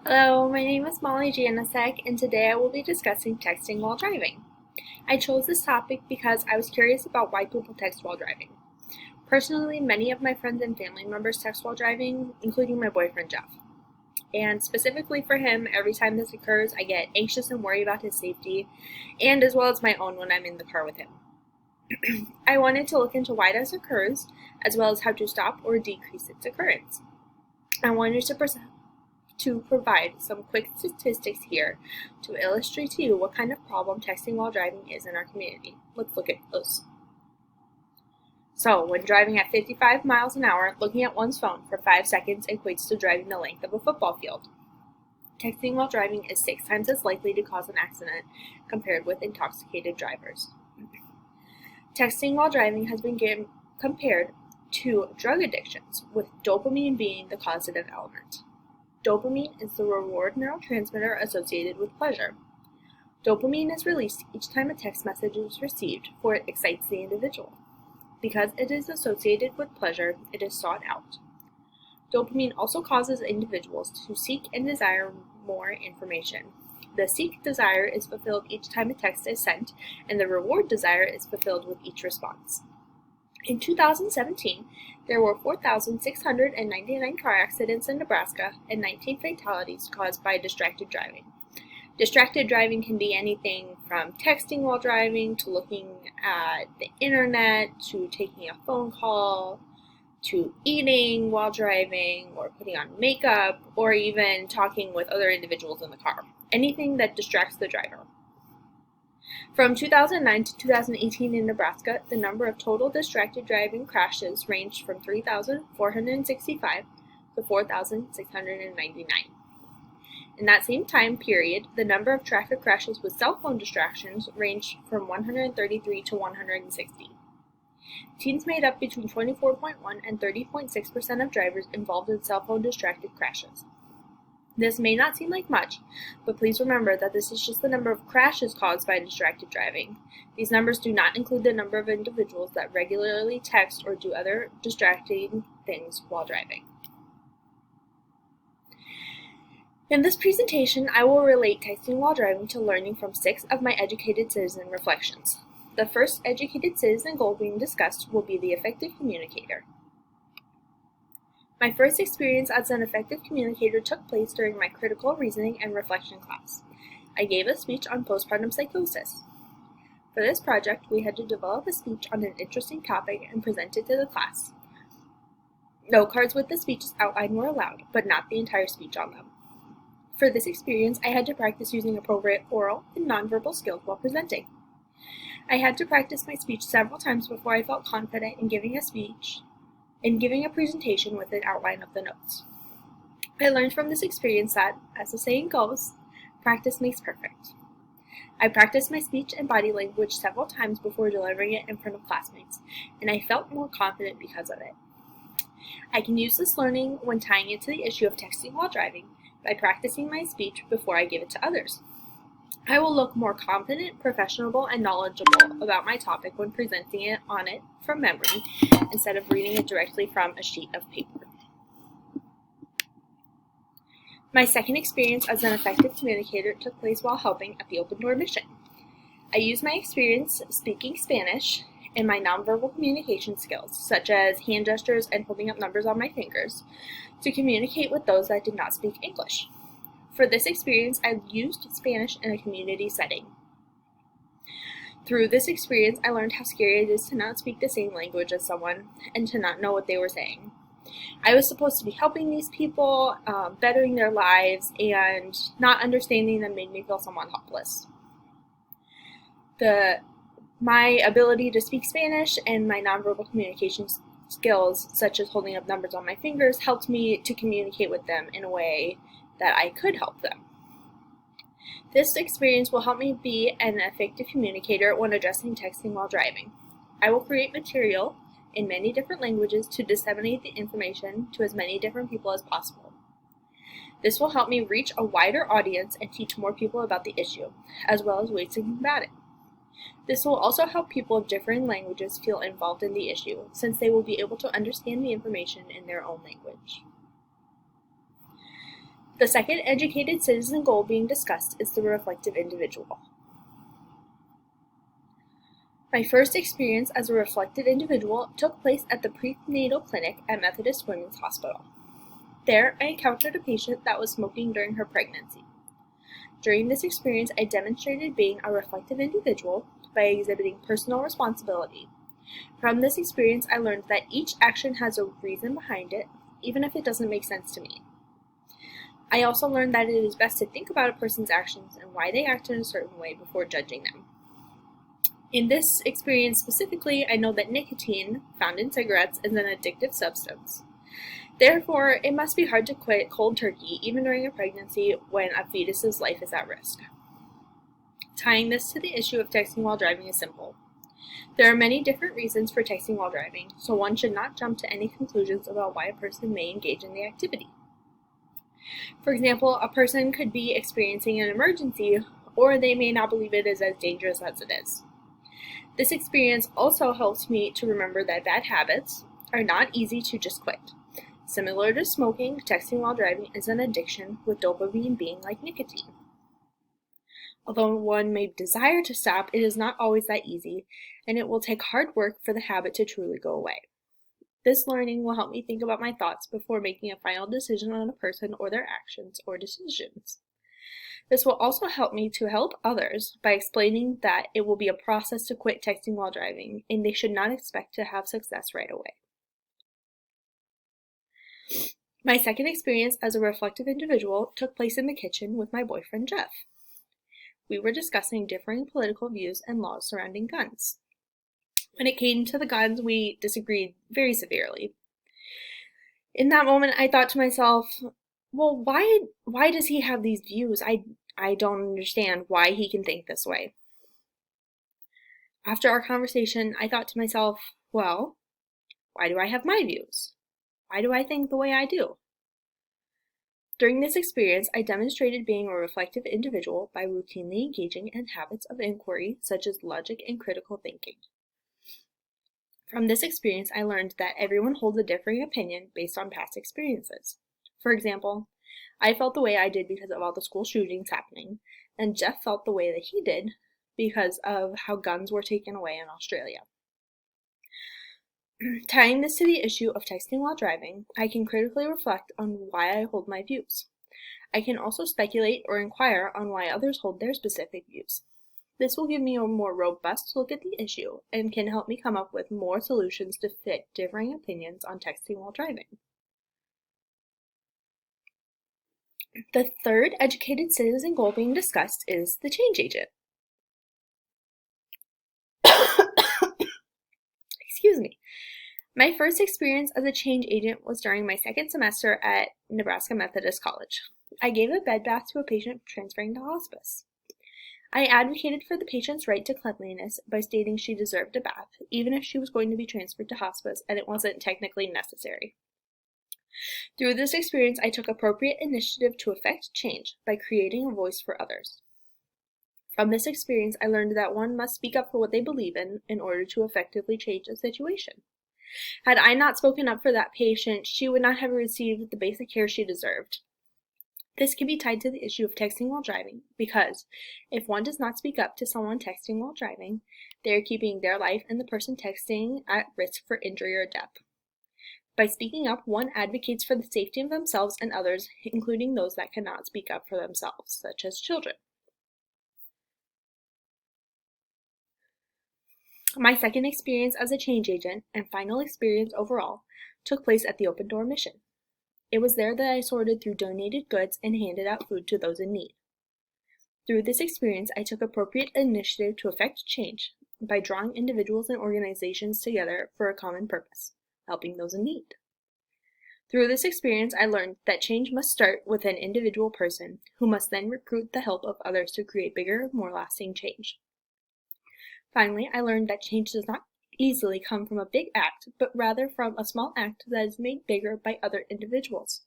Hello, my name is Molly Janasek, and today I will be discussing texting while driving. I chose this topic because I was curious about why people text while driving. Personally, many of my friends and family members text while driving, including my boyfriend Jeff. And specifically for him, every time this occurs, I get anxious and worry about his safety, and as well as my own when I'm in the car with him. I wanted to look into why this occurs, as well as how to stop or decrease its occurrence. I wanted to provide some quick statistics here to illustrate to you what kind of problem texting while driving is in our community. Let's look at those. So, when driving at 55 miles an hour, looking at one's phone for 5 seconds equates to driving the length of a football field. Texting while driving is 6 times as likely to cause an accident compared with intoxicated drivers. Texting while driving has been compared to drug addictions, with dopamine being the causative element. Dopamine is the reward neurotransmitter associated with pleasure. Dopamine is released each time a text message is received, for it excites the individual. Because it is associated with pleasure, it is sought out. Dopamine also causes individuals to seek and desire more information. The seek desire is fulfilled each time a text is sent, and the reward desire is fulfilled with each response. In 2017, there were 4,699 car accidents in Nebraska and 19 fatalities caused by distracted driving. Distracted driving can be anything from texting while driving to looking at the internet to taking a phone call to eating while driving or putting on makeup or even talking with other individuals in the car. Anything that distracts the driver. From 2009 to 2018 in Nebraska, the number of total distracted driving crashes ranged from 3,465 to 4,699. In that same time period, the number of traffic crashes with cell phone distractions ranged from 133 to 160. Teens made up between 24.1 and 30.6% of drivers involved in cell phone distracted crashes. This may not seem like much, but please remember that this is just the number of crashes caused by distracted driving. These numbers do not include the number of individuals that regularly text or do other distracting things while driving. In this presentation, I will relate texting while driving to learning from 6 of my educated citizen reflections. The first educated citizen goal being discussed will be the effective communicator. My first experience as an effective communicator took place during my critical reasoning and reflection class. I gave a speech on postpartum psychosis. For this project, we had to develop a speech on an interesting topic and present it to the class. Note cards with the speech's outline were allowed, but not the entire speech on them. For this experience, I had to practice using appropriate oral and nonverbal skills while presenting. I had to practice my speech several times before I felt confident in giving a presentation with an outline of the notes. I learned from this experience that, as the saying goes, practice makes perfect. I practiced my speech and body language several times before delivering it in front of classmates, and I felt more confident because of it. I can use this learning when tying it to the issue of texting while driving by practicing my speech before I give it to others. I will look more confident, professional, and knowledgeable about my topic when presenting it from memory instead of reading it directly from a sheet of paper. My second experience as an effective communicator took place while helping at the Open Door mission. I used my experience speaking Spanish and my nonverbal communication skills, such as hand gestures and holding up numbers on my fingers, to communicate with those that did not speak English. For this experience, I used Spanish in a community setting. Through this experience, I learned how scary it is to not speak the same language as someone and to not know what they were saying. I was supposed to be helping these people, bettering their lives, and not understanding them made me feel somewhat helpless. My ability to speak Spanish and my nonverbal communication skills, such as holding up numbers on my fingers, helped me to communicate with them in a way that I could help them. This experience will help me be an effective communicator when addressing texting while driving. I will create material in many different languages to disseminate the information to as many different people as possible. This will help me reach a wider audience and teach more people about the issue, as well as ways to combat it. This will also help people of differing languages feel involved in the issue, since they will be able to understand the information in their own language. The second educated citizen goal being discussed is the reflective individual. My first experience as a reflective individual took place at the prenatal clinic at Methodist Women's Hospital. There, I encountered a patient that was smoking during her pregnancy. During this experience, I demonstrated being a reflective individual by exhibiting personal responsibility. From this experience, I learned that each action has a reason behind it, even if it doesn't make sense to me. I also learned that it is best to think about a person's actions and why they act in a certain way before judging them. In this experience specifically, I know that nicotine, found in cigarettes, is an addictive substance. Therefore, it must be hard to quit cold turkey even during a pregnancy when a fetus's life is at risk. Tying this to the issue of texting while driving is simple. There are many different reasons for texting while driving, so one should not jump to any conclusions about why a person may engage in the activity. For example, a person could be experiencing an emergency, or they may not believe it is as dangerous as it is. This experience also helps me to remember that bad habits are not easy to just quit. Similar to smoking, texting while driving is an addiction, with dopamine being like nicotine. Although one may desire to stop, it is not always that easy, and it will take hard work for the habit to truly go away. This learning will help me think about my thoughts before making a final decision on a person or their actions or decisions. This will also help me to help others by explaining that it will be a process to quit texting while driving, and they should not expect to have success right away. My second experience as a reflective individual took place in the kitchen with my boyfriend Jeff. We were discussing differing political views and laws surrounding guns. When it came to the guns, we disagreed very severely. In that moment, I thought to myself, well, why does he have these views? I don't understand why he can think this way. After our conversation, I thought to myself, well, why do I have my views? Why do I think the way I do? During this experience, I demonstrated being a reflective individual by routinely engaging in habits of inquiry such as logic and critical thinking. From this experience, I learned that everyone holds a differing opinion based on past experiences. For example, I felt the way I did because of all the school shootings happening, and Jeff felt the way that he did because of how guns were taken away in Australia. Tying this to the issue of texting while driving, I can critically reflect on why I hold my views. I can also speculate or inquire on why others hold their specific views. This will give me a more robust look at the issue and can help me come up with more solutions to fit differing opinions on texting while driving. The third educated citizen goal being discussed is the change agent. Excuse me. My first experience as a change agent was during my second semester at Nebraska Methodist College. I gave a bed bath to a patient transferring to hospice. I advocated for the patient's right to cleanliness by stating she deserved a bath, even if she was going to be transferred to hospice and it wasn't technically necessary. Through this experience, I took appropriate initiative to effect change by creating a voice for others. From this experience, I learned that one must speak up for what they believe in order to effectively change a situation. Had I not spoken up for that patient, she would not have received the basic care she deserved. This can be tied to the issue of texting while driving, because if one does not speak up to someone texting while driving, they are keeping their life and the person texting at risk for injury or death. By speaking up, one advocates for the safety of themselves and others, including those that cannot speak up for themselves, such as children. My second experience as a change agent, and final experience overall, took place at the Open Door Mission. It was there that I sorted through donated goods and handed out food to those in need. Through this experience, I took appropriate initiative to effect change by drawing individuals and organizations together for a common purpose, helping those in need. Through this experience, I learned that change must start with an individual person, who must then recruit the help of others to create bigger, more lasting change. Finally, I learned that change does not easily come from a big act, but rather from a small act that is made bigger by other individuals.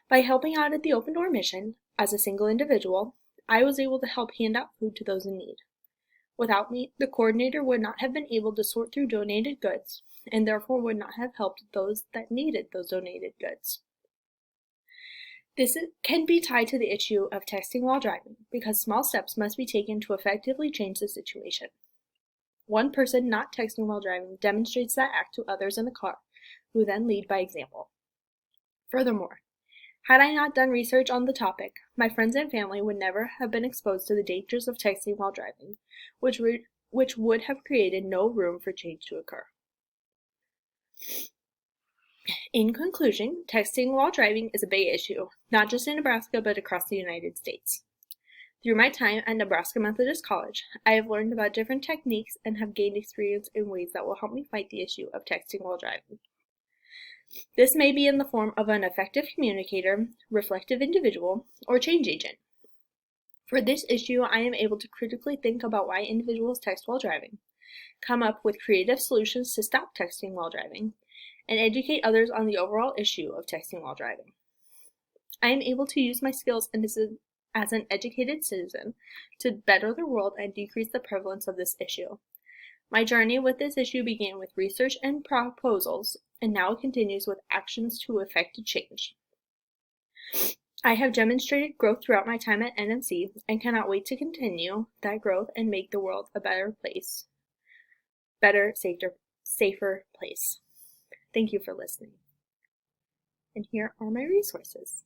By helping out at the Open Door Mission, as a single individual, I was able to help hand out food to those in need. Without me, the coordinator would not have been able to sort through donated goods, and therefore would not have helped those that needed those donated goods. Can be tied to the issue of texting while driving because small steps must be taken to effectively change the situation. One person not texting while driving demonstrates that act to others in the car, who then lead by example. Furthermore, had I not done research on the topic, my friends and family would never have been exposed to the dangers of texting while driving, which would have created no room for change to occur. In conclusion, texting while driving is a big issue, not just in Nebraska but across the United States. Through my time at Nebraska Methodist College, I have learned about different techniques and have gained experience in ways that will help me fight the issue of texting while driving. This may be in the form of an effective communicator, reflective individual, or change agent. For this issue, I am able to critically think about why individuals text while driving, come up with creative solutions to stop texting while driving, and educate others on the overall issue of texting while driving. I am able to use my skills as an educated citizen to better the world and decrease the prevalence of this issue. My journey with this issue began with research and proposals, and now continues with actions to effect a change. I have demonstrated growth throughout my time at NMC and cannot wait to continue that growth and make the world a better place. Better, safer place. Thank you for listening. And here are my resources.